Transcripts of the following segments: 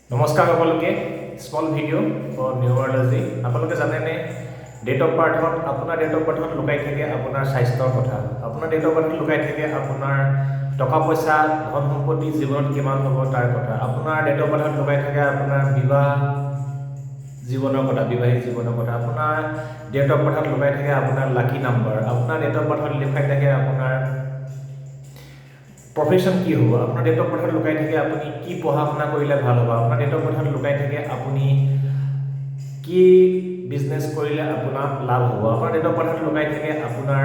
নমস্কাৰ সকলোকে small video' for নিউমাৰলজি আপোনালোকে জানেনে ডেট অফ বাৰ্থত আপোনাৰ ডেট অফ বাৰ্থত লুকাই থাকে আপোনাৰ স্বাস্থ্যৰ কথা আপোনাৰ ডেট অফ বাৰ্থত লুকাই থাকে আপোনাৰ টকা পইচা ধন সম্পত্তি জীৱনত কিমান হ'ব তাৰ কথা আপোনাৰ ডেট অফ বাৰ্থত লুকাই থাকে আপোনাৰ বিবাহ জীৱনৰ কথা বিবাহিক জীৱনৰ কথা আপোনাৰ ডেট অফ বাৰ্থত লুকাই থাকে আপোনাৰ লাকি নাম্বাৰ আপোনাৰ ডেট অফ বাৰ্থত লুকাই থাকে আপোনাৰ প্ৰফেশ্যন কি হ'ব আপোনাৰ ডেট অফ বাৰ্থত লুকাই থাকে আপুনি কি পঢ়া শুনা কৰিলে ভাল হ'ব আপোনাৰ ডেট অফ বাৰ্থত লুকাই থাকে আপুনি কি বিজনেছ কৰিলে আপোনাৰ লাভ হ'ব আপোনাৰ ডেট অফ বাৰ্থত লুকাই থাকে আপোনাৰ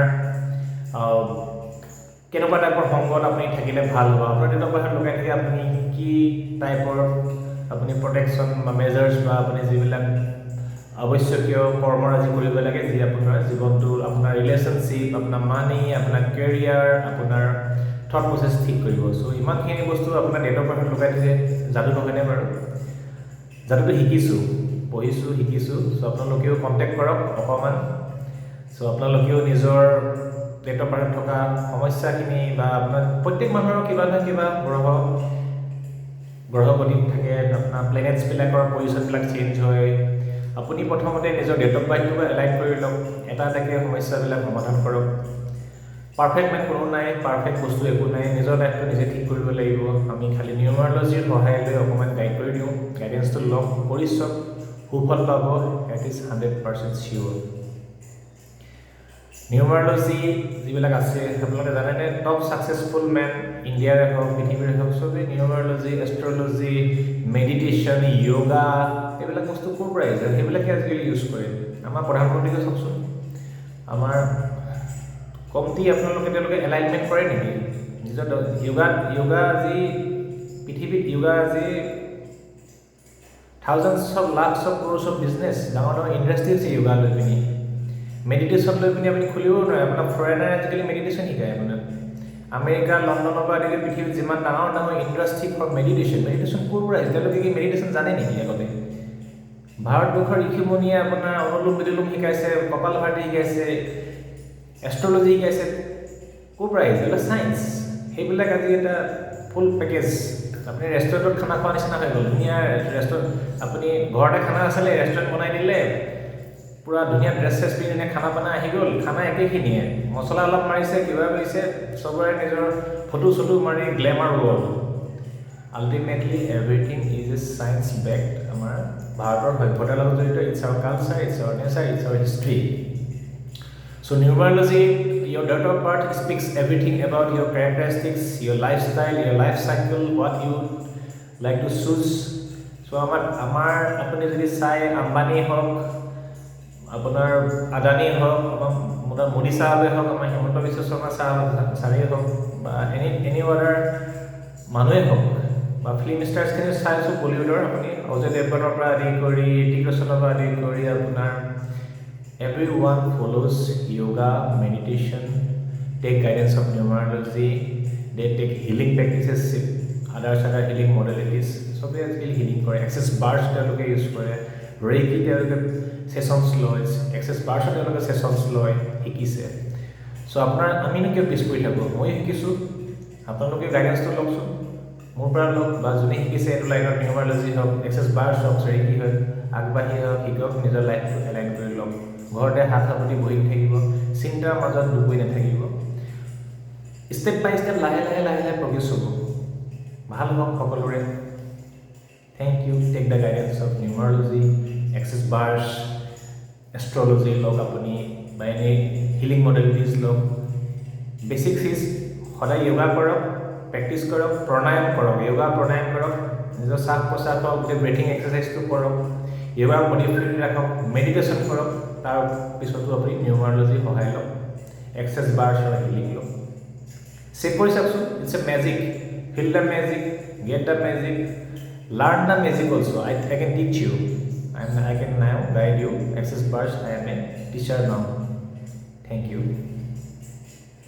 কেনেকুৱা টাইপৰ সংগত আপুনি থাকিলে ভাল হ'ব আপোনাৰ ডেট অফ বাৰ্থত লুকাই থাকে আপুনি কি টাইপৰ আপুনি প্ৰটেকশ্যন বা মেজাৰ্ছ বা আপুনি যিবিলাক আৱশ্যকীয় কৰ্মৰাজি কৰিব লাগে যি আপোনাৰ জীৱনটো আপোনাৰ ৰিলেশ্যনশ্বিপ আপোনাৰ মানি আপোনাৰ কেৰিয়াৰ আপোনাৰ থট প্ৰচেছ ঠিক কৰিব চ' ইমানখিনি বস্তু আপোনাৰ ডেট অফ বাৰ্থত লুকাই থাকে যাদু নহয়নে বাৰু যাদুটো পঢ়িছোঁ শিকিছোঁ চ' আপোনালোকেও কণ্টেক্ট কৰক অকণমান চ' আপোনালোকেও নিজৰ ডেট অফ বাৰ্থত থকা সমস্যাখিনি বা আপোনাৰ প্ৰত্যেক মানুহৰ কিবা নহয় কিবা গ্ৰহগতিত থাকে আপোনাৰ প্লেনেটছবিলাকৰ পজিশ্যনবিলাক চেঞ্জ হয় আপুনি প্ৰথমতে নিজৰ ডেট অফ বাৰ্থটো এলাইন কৰি লওক এটা এটাকৈ সমস্যাবিলাক সমাধান কৰক পাৰফেক্ট মানে কোনো নাই পাৰফেক্ট বস্তু একো নাই নিজৰ লাইফটো নিজে ঠিক কৰিব লাগিব আমি খালি নিউমাৰলজিৰ সহায় লৈ অকণমান গাইড কৰি দিওঁ গাইডেঞ্চটো লওক কৰি চাওক সুফল পাব এট ইজ 100% চিয়'ৰ নিউমাৰলজি যিবিলাক আছে আপোনালোকে জানেনে টপ ছাকচেছফুল মেন ইণ্ডিয়াৰে হওক পৃথিৱীৰে হওক চবেই নিউমাৰলজি এষ্ট্ৰলজি মেডিটেশ্যন য়োগা এইবিলাক বস্তু ক'ৰ পৰা আহিছে সেইবিলাকে আজিকালি ইউজ কৰে আমাৰ প্ৰধানমন্ত্ৰীকে চাওকচোন আমাৰ কমটি আপোনালোকে তেওঁলোকে এলাইনমেণ্ট কৰে নেকি নিজৰ য়োগা আজি পৃথিৱীত য়োগা আজি thousands of lakhs of crores of business ডাঙৰ ডাঙৰ ইণ্ডাষ্ট্ৰী আছে য়োগা লৈ পিনি মেডিটেশ্যন লৈ পিনি আপুনি খুলিবও নোৱাৰে আপোনাৰ ফৰেনাৰে আজিকালি মেডিটেশ্যন শিকায় আপোনাৰ আমেৰিকা লণ্ডনৰ পৰা আদিকে পৃথিৱীত যিমান ডাঙৰ ডাঙৰ ইণ্ডাষ্ট্ৰী ফৰ মেডিটেশ্যন ক'ৰ পৰা আহিছে তেওঁলোকে কি মেডিটেশ্যন জানে নেকি আগতে ভাৰতবৰ্ষৰ ঋষিমুনিয়ে আপোনাৰ অনুলোম বিলোম শিকাইছে কপালভাতি শিকাইছে এষ্ট্ৰলজি শিকাইছে ক'ৰ পৰা আহিছে এইবিলাক ছায়েন্স সেইবিলাক আজি এটা ফুল পেকেজ আপুনি ৰেষ্টুৰেণ্টত খানা খোৱা নিচিনা হৈ গ'ল ধুনীয়া ৰেষ্টুৰেণ্ট আপুনি ঘৰতে খানা আছিলে ৰেষ্টুৰেণ্ট বনাই দিলে পূৰা ধুনীয়া ড্ৰেছ চেছ পিন্ধি খানা পানা আহি গ'ল খানা একেখিনিয়ে মছলা অলপ মাৰিছে কিবা কৰিছে চবৰে নিজৰ ফটো চটো মাৰি glamour world ultimately everything is a science backed আমাৰ ভাৰতৰ সভ্যতাৰ লগত জড়িত it's our culture it's our nature it's our history So numerology, your date of birth speaks everything about your characteristics, your lifestyle, your life cycle, what you like to choose. So আমাৰ আপুনি যদি চাই আম্বানী হওক আপোনাৰ আদানী হওক আমাৰ মোদী চাহাবে হওক আমাৰ হিমন্ত বিশ্ব শৰ্মা ছাৰেই হওক বা এনি আদাৰ মানুহে হওক বা ফিল্ম ষ্টাৰ্ছখিনি চাইছোঁ বলিউডৰ আপুনি অজয় দেৱগনৰ পৰা আদি কৰি ঋতিক ৰোশনৰ পৰা আদি কৰি আপোনাৰ everyone follows yoga meditation take guidance of numerology they take healing practices other healing modalities সবে আজিকালি হিলিং কৰে এক্সেছ বাৰ্ছ তেওঁলোকে ইউজ কৰে ৰেকি তেওঁলোকে ছেশ্যনছ লয় এক্সেছ বাৰ্ছ তেওঁলোকে ছেশ্যনছ লয় শিকিছে চ' আপোনাৰ আমিনো কিয় পিছ পৰি থাকোঁ মই শিকিছোঁ আপোনালোকে গাইডেঞ্চটো লওকচোন মোৰ পৰা লওক বা যোনে শিকিছে এইটো লাইনত নিউমাৰলজি হওক এক্সেছ বাৰ্ছ হওক ৰেকি হওক আগবাঢ়ি হওক শিকক নিজৰ লাইফটো এলাইন কৰি লওক ঘৰতে হাত সাৱটি বহি থাকিব চিন্তাৰ মাজত ডুবি নাথাকিব ষ্টেপ বাই ষ্টেপ লাহে লাহে প্ৰগ্ৰেছ হ'ব ভাল হওক সকলোৰে thank you take the guidance of numerology Access Bars astrology লওক আপুনি বা এনেই হিলিং মডেলিটিজ লওক বেছিক ফিজ সদায় য়োগা কৰক প্ৰেক্টিছ কৰক প্ৰণায়াম কৰক য়োগা প্ৰণায়াম কৰক নিজৰ শ্বাস প্ৰশ্বাসৰ গোটেই ব্ৰেথিং এক্সাৰচাইজটো কৰক য়োগাৰ বডি ফিট ৰাখক মেডিটেশ্যন কৰক তাৰ পিছতো আপুনি নিউমাৰলজিৰ সহায় লওক এক্সেছ বাৰ্ছৰ হিলিং লওক চেক কৰি চাওকচোন it's a magic feel the magic get the magic learn the magic also' I can teach you I can now guide you Access Bars I am a teacher now thank U